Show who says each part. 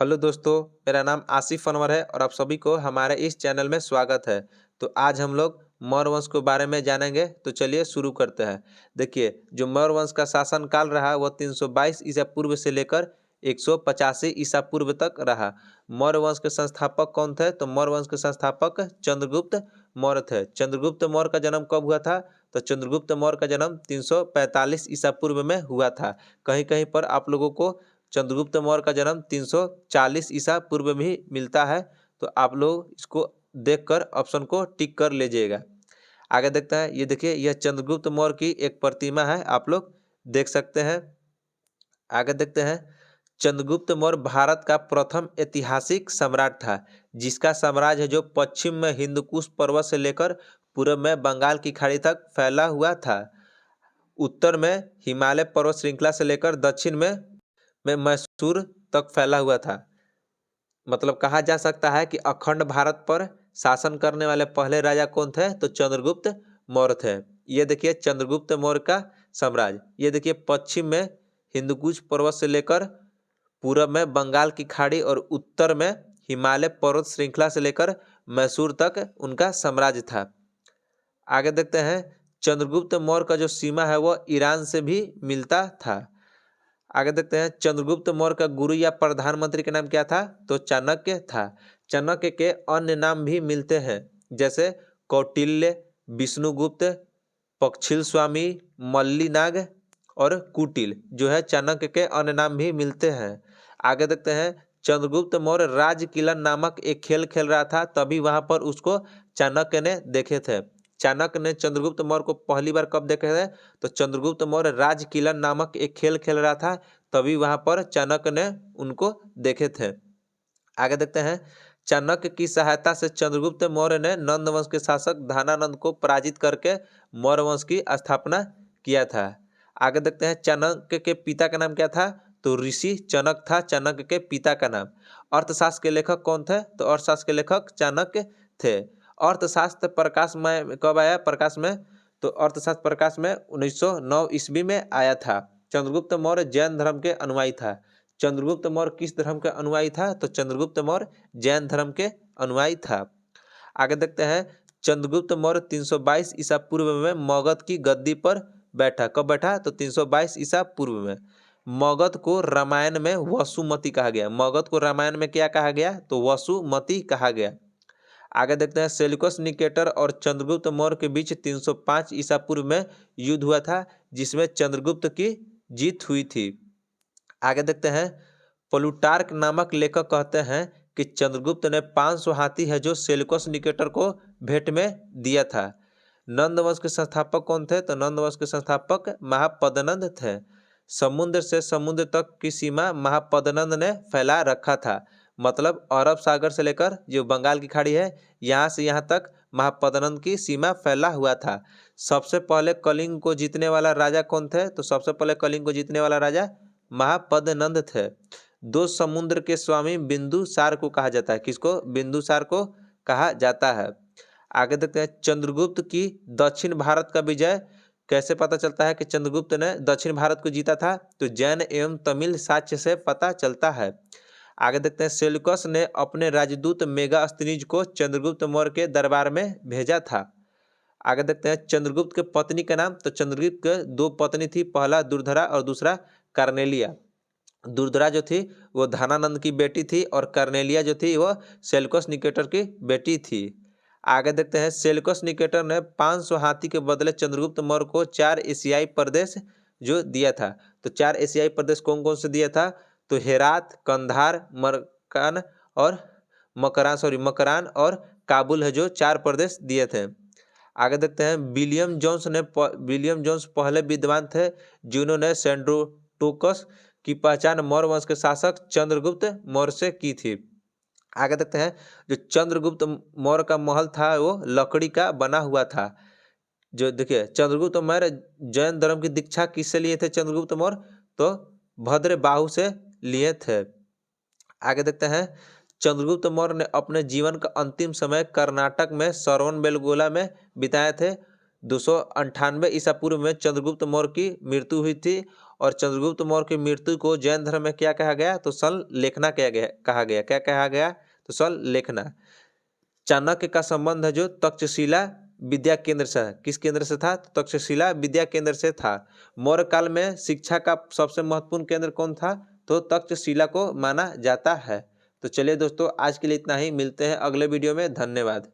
Speaker 1: Hello दोस्तों, मेरा नाम आसिफ अनवर है और आप सभी को हमारे इस चैनल में स्वागत है। तो आज हम लोग मौर्य वंश के बारे में जानेंगे। तो चलिए शुरू करते हैं। देखिए, जो मौर्य वंश का शासन काल रहा वह 322 ईसा पूर्व से लेकर 185 ईसा पूर्व तक रहा। मौर्य वंश के संस्थापक कौन थे? तो मौर्य वंश के संस्थापक चंद्रगुप्त मौर्य थे। चंद्रगुप्त मौर्य का जन्म कब हुआ था? तो चंद्रगुप्त मौर्य का जन्म 345 ईसा पूर्व में हुआ था। कहीं कहीं पर आप लोगों को चंद्रगुप्त मौर्य का जन्म 340 ईसा पूर्व में ही मिलता है। तो आप लोग इसको देखकर ऑप्शन को टिक कर लीजिएगा। आगे देखते हैं। ये देखिए, यह चंद्रगुप्त मौर्य की एक प्रतिमा है, आप लोग देख सकते हैं। आगे देखते हैं। चंद्रगुप्त मौर्य भारत का प्रथम ऐतिहासिक सम्राट था, जिसका साम्राज्य जो पश्चिम में हिंदकुश पर्वत से लेकर पूर्व में बंगाल की खाड़ी तक फैला हुआ था, उत्तर में हिमालय पर्वत श्रृंखला से लेकर दक्षिण में मैसूर तक फैला हुआ था। मतलब कहा जा सकता है कि अखंड भारत पर शासन करने वाले पहले राजा कौन थे? तो चंद्रगुप्त मौर्य थे। ये देखिए चंद्रगुप्त मौर्य का साम्राज्य। ये देखिए पश्चिम में हिंदुकुश पर्वत से लेकर पूरब में बंगाल की खाड़ी और उत्तर में हिमालय पर्वत श्रृंखला से लेकर मैसूर तक उनका साम्राज्य था। आगे देखते हैं। चंद्रगुप्त मौर्य का जो सीमा है वह ईरान से भी मिलता था। आगे देखते हैं। चंद्रगुप्त मौर्य का गुरु या प्रधानमंत्री का नाम क्या था? तो चाणक्य था। चाणक्य के अन्य नाम भी मिलते हैं, जैसे कौटिल्य, विष्णुगुप्त, पक्षिल स्वामी, मल्लिनाग और कुटिल जो है चाणक्य के अन्य नाम भी मिलते हैं। आगे देखते हैं। चंद्रगुप्त मौर्य राज किला नामक एक खेल खेल रहा था, तभी वहां पर उसको चाणक्य ने देखे थे। चाणक्य ने चंद्रगुप्त मौर्य को पहली बार कब देखे थे? तो चंद्रगुप्त मौर्य राज किला नामक एक खेल खेल रहा था, तभी वहां पर चाणक्य ने उनको देखे थे। आगे देखते हैं। चाणक्य की सहायता से चंद्रगुप्त मौर्य ने नंद वंश के शासक धनानंद को पराजित करके मौर्य वंश की स्थापना किया था। आगे देखते हैं। चाणक्य के पिता का नाम क्या था? तो ऋषि चनक था चाणक्य के पिता का नाम। अर्थशास्त्र के लेखक कौन थे? तो अर्थशास्त्र के लेखक चाणक्य थे। अर्थशास्त्र प्रकाश में कब आया? प्रकाश में तो अर्थशास्त्र प्रकाश में 1909 ईस्वी में आया था। चंद्रगुप्त मौर्य जैन धर्म के अनुयायी था। चंद्रगुप्त मौर्य किस धर्म के अनुयायी था? तो चंद्रगुप्त मौर्य जैन धर्म के अनुयायी था। आगे देखते हैं। चंद्रगुप्त मौर्य 322 ईसा पूर्व में मगध की गद्दी पर बैठा। कब बैठा? तो 322 ईसा पूर्व में। मगध को रामायण में वसुमती कहा गया। मगध को रामायण में क्या कहा गया? तो वसुमती कहा गया। आगे देखते हैं। सेल्यूकस निकेटर और चंद्रगुप्त मौर्य के बीच 305 ईसा पूर्व में युद्ध हुआ था, जिसमें चंद्रगुप्त की जीत हुई थी। आगे देखते हैं। प्लूटार्क नामक लेखक कहते हैं कि चंद्रगुप्त ने 500 हाथी है जो सेल्यूकस निकेटर को भेंट में दिया था। नंद वंश के संस्थापक कौन थे? तो नंद वंश के संस्थापक महापद्मनंद थे। समुद्र से समुद्र तक की सीमा महापद्मनंद ने फैला रखा था। मतलब अरब सागर से लेकर जो बंगाल की खाड़ी है, यहाँ से यहाँ तक महापद्मनंद की सीमा फैला हुआ था। सबसे पहले कलिंग को जीतने वाला राजा कौन थे? तो सबसे पहले कलिंग को जीतने वाला राजा महापद्मनंद थे। दो समुद्र के स्वामी बिंदुसार को कहा जाता है। किसको? बिंदुसार को कहा जाता है। आगे देखते हैं। चंद्रगुप्त की दक्षिण भारत का विजय कैसे पता चलता है कि चंद्रगुप्त ने दक्षिण भारत को जीता था? तो जैन एवं तमिल साक्ष्य से पता चलता है। आगे देखते हैं। सेल्यूकस ने अपने राजदूत मेगास्थनीज को चंद्रगुप्त मौर्य के दरबार में भेजा था। आगे देखते हैं। चंद्रगुप्त के पत्नी का नाम? तो चंद्रगुप्त के दो पत्नी थी, पहला दुर्धरा और दूसरा कार्नेलिया। दुर्धरा जो थी वो धनानंद की बेटी थी और कार्नेलिया जो थी वो सेल्यूकस निकेटर की बेटी थी। आगे देखते हैं। सेल्यूकस निकेटर ने 500 हाथी के बदले चंद्रगुप्त मौर्य को 4 एशियाई प्रदेश जो दिया था। तो 4 एशियाई प्रदेश कौन कौन से दिया था? तो हेरात, कंधार, मकरान और काबुल है जो 4 प्रदेश दिए थे। आगे देखते हैं। विलियम जोन्स पहले विद्वान थे जिन्होंने सेंड्रोटोकस की पहचान मौर्य वंश के शासक चंद्रगुप्त मौर्य से की थी। आगे देखते हैं। जो चंद्रगुप्त मौर्य का महल था वो लकड़ी का बना हुआ था। जो देखिए चंद्रगुप्त मौर्य जैन धर्म की दीक्षा किससे लिए थे? चंद्रगुप्त मौर्य तो भद्र बाहु से लिए थे। आगे देखते हैं। चंद्रगुप्त मौर्य ने अपने जीवन का अंतिम समय कर्नाटक में श्रवणबेलगोला में बिताए थे। 298 ईसा पूर्व में चंद्रगुप्त मौर्य की मृत्यु हुई थी और चंद्रगुप्त मौर्य की मृत्यु को जैन धर्म में क्या कहा गया? तो संलेखना कहा गया। क्या कहा गया? तो संलेखना। चाणक्य का संबंध है जो तक्षशिला विद्या केंद्र से है। किस केंद्र से था? तो तक्षशिला विद्या केंद्र से था। मौर्य काल में शिक्षा का सबसे महत्वपूर्ण केंद्र कौन था? तो तक्षशिला को माना जाता है। तो चलिए दोस्तों, आज के लिए इतना ही। मिलते हैं अगले वीडियो में। धन्यवाद।